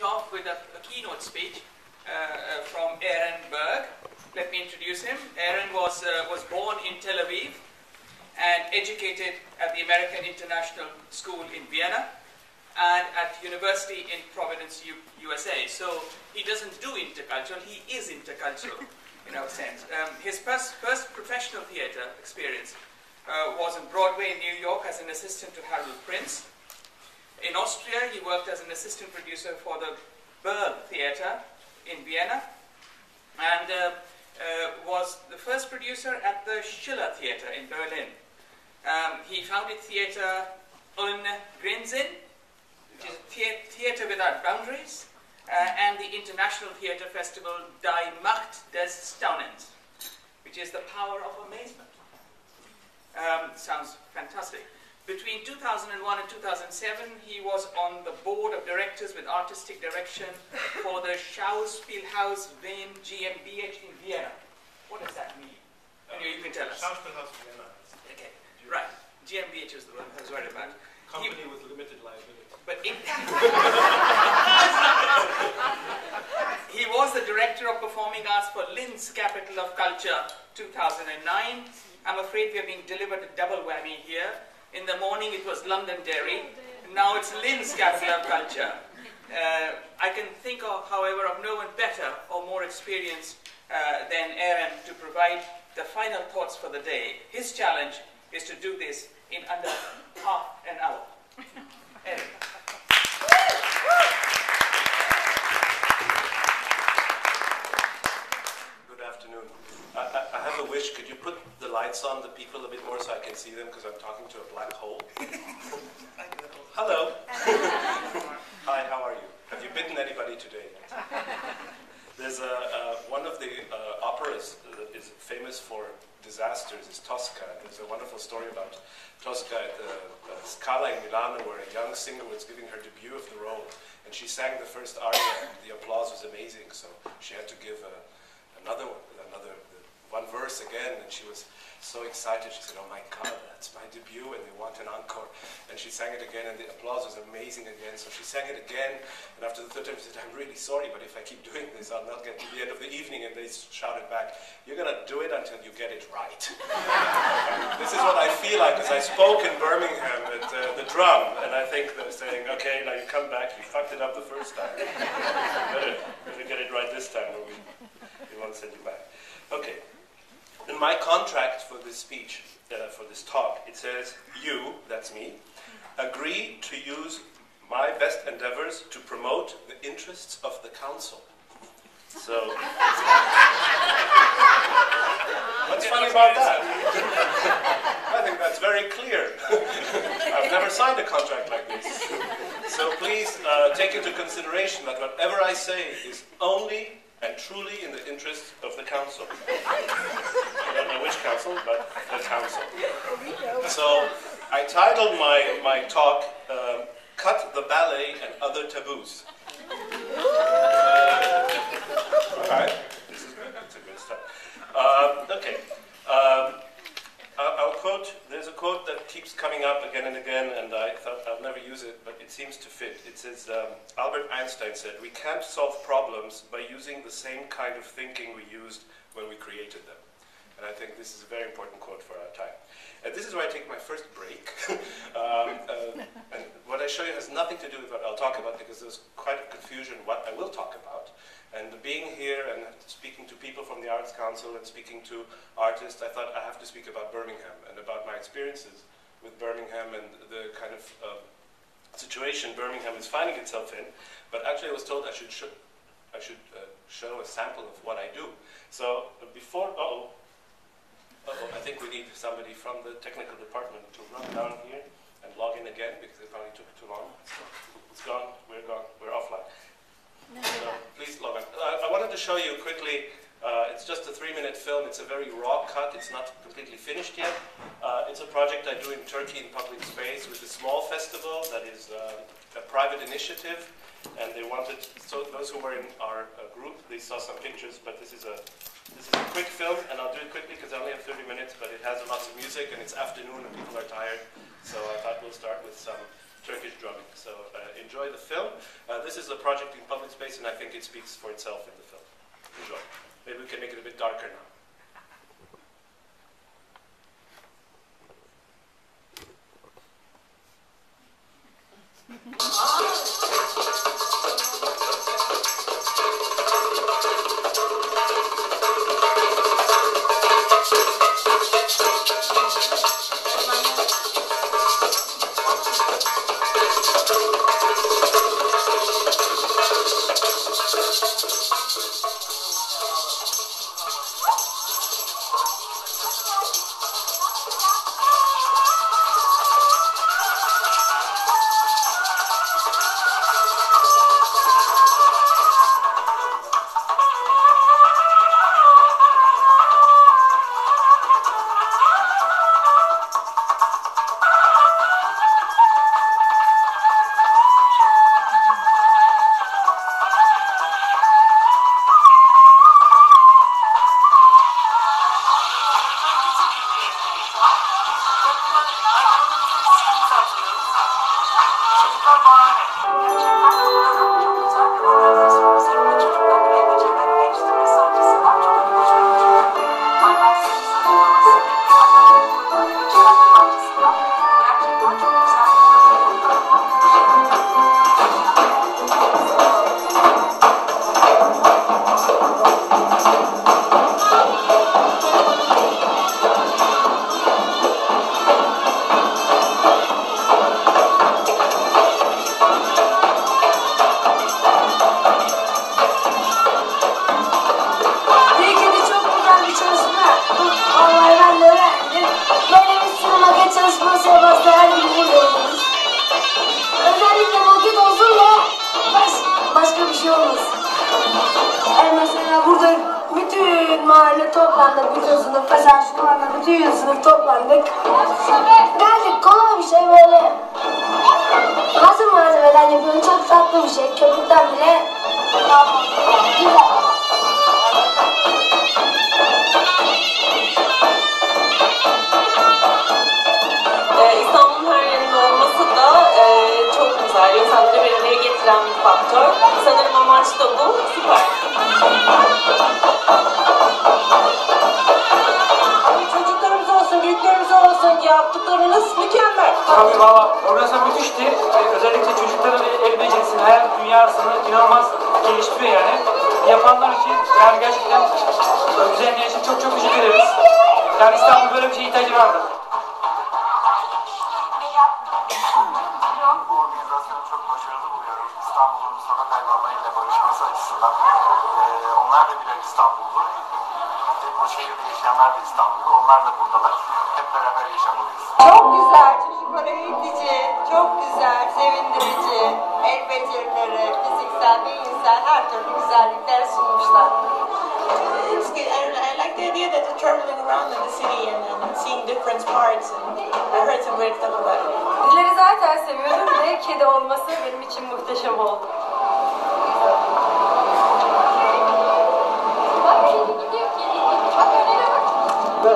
Off with a keynote speech from Airan Berg. Let me introduce him. Airan was born in Tel Aviv and educated at the American International School in Vienna and at university in Providence, USA. So he doesn't do intercultural, he is intercultural in a sense. His first professional theater experience was on Broadway in New York as an assistant to Harold Prince. In Austria, he worked as an assistant producer for the Berg Theater in Vienna and was the first producer at the Schiller Theater in Berlin. He founded Theater Ohne Grenzen, which is a theater without boundaries, and the International Theater Festival Die Macht des Staunens, which is the power of amazement. Sounds fantastic. Between 2001 and 2007, he was on the board of directors with artistic direction for the Schauspielhaus Wien GmbH in Vienna. What does that mean? You can tell us. Schauspielhaus Vienna. Okay, right. GmbH is the one I was worried about. Company with limited liability. But he was the director of performing arts for Linz Capital of Culture 2009. I'm afraid we are being delivered a double whammy here. In the morning it was Londonderry, now it's Linz Capital of Culture. I can think of, however, of no one better or more experienced than Airan to provide the final thoughts for the day. His challenge is to do this in under half an hour. Airan. Good afternoon. I have a wish. Could you put the lights on the people a bit more so I can see them, because I'm talking to a black hole? Hello. Hi, how are you? Have you bitten anybody today? There's one of the operas that is famous for disasters is Tosca. There's a wonderful story about Tosca at the Scala in Milano, where a young singer was giving her debut of the role, and she sang the first aria, and the applause was amazing, so she had to give another one verse again, and she was so excited. She said, "Oh my God, that's my debut, and they want an encore." And she sang it again, and the applause was amazing again. So she sang it again, and after the third time she said, "I'm really sorry, but if I keep doing this, I'll not get to the end of the evening." And they shouted back, "You're going to do it until you get it right." This is what I feel like, because I spoke in Birmingham at the Drum, and I think they're saying, "Okay, now you come back, you fucked it up the first time. better get it right this time, or we won't send you back." Okay. In my contract for this speech, for this talk, it says, you, that's me, agree to use my best endeavors to promote the interests of the council. So, what's funny about that? I think that's very clear. I've never signed a contract like this. So please take into consideration that whatever I say is only and truly in the interest of the council. I don't know which council, but the council. So I titled my talk, Cut the Ballet and Other Taboos. Alright, this is good, it's a good start. Okay, I'll quote, there's a quote that keeps coming up again and again, and I thought I'll never use it, but it seems to fit. It says, Albert Einstein said, "We can't solve problems by using the same kind of thinking we used when we created them." And I think this is a very important quote for our time. And this is where I take my first break. And what I show you has nothing to do with what I'll talk about, because there's quite a confusion what I will talk about. And being here and speaking to people from the Arts Council and speaking to artists, I thought I have to speak about Birmingham and about my experiences with Birmingham and the kind of situation Birmingham is finding itself in. But actually I was told I should show a sample of what I do. So before, I think we need somebody from the technical department to run down here and log in again, because it probably took too long. It's gone, we're offline. So please log on. I wanted to show you quickly, it's just a 3-minute film. It's a very raw cut. It's not completely finished yet. It's a project I do in Turkey in public space with a small festival that is a private initiative. And they wanted, so those who were in our group, they saw some pictures, but this is a quick film, and I'll do it quickly because I only have 30 minutes, but it has lots of music and it's afternoon and people are tired. So I thought we'll start with some Turkish drumming. So enjoy the film. This is a project in public space, and I think it speaks for itself in the film. Enjoy. Maybe we can make it a bit darker now.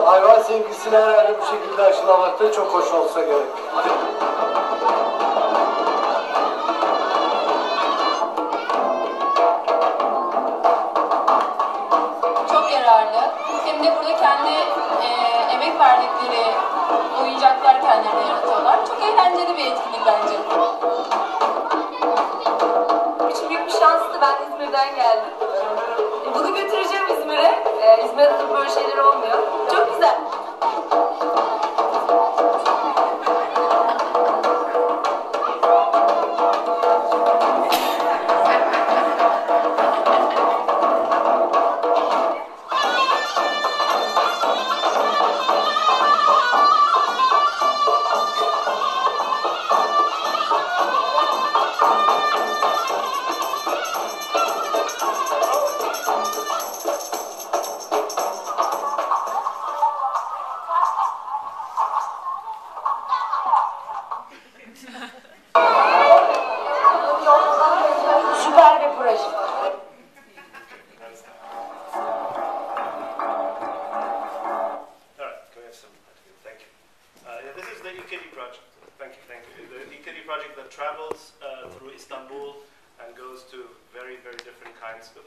Hayvan sevgisini herhalde bu şekilde aşılamak da çok hoş olsa gerek. Çok yararlı. Hem de burada kendi emek verdikleri oyuncaklar kendilerine yaratıyorlar. Çok eğlenceli bir etkinlik bence. Çok büyük bir şanstı. Ben İzmir'den geldim. Bunu götüreceğim İzmir'e. İzmir'de de böyle şeyler olmuyor. Çok güzel. project that travels through Istanbul and goes to very, very different kinds of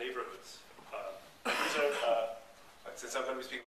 neighborhoods. These are, since I'm going to be speaking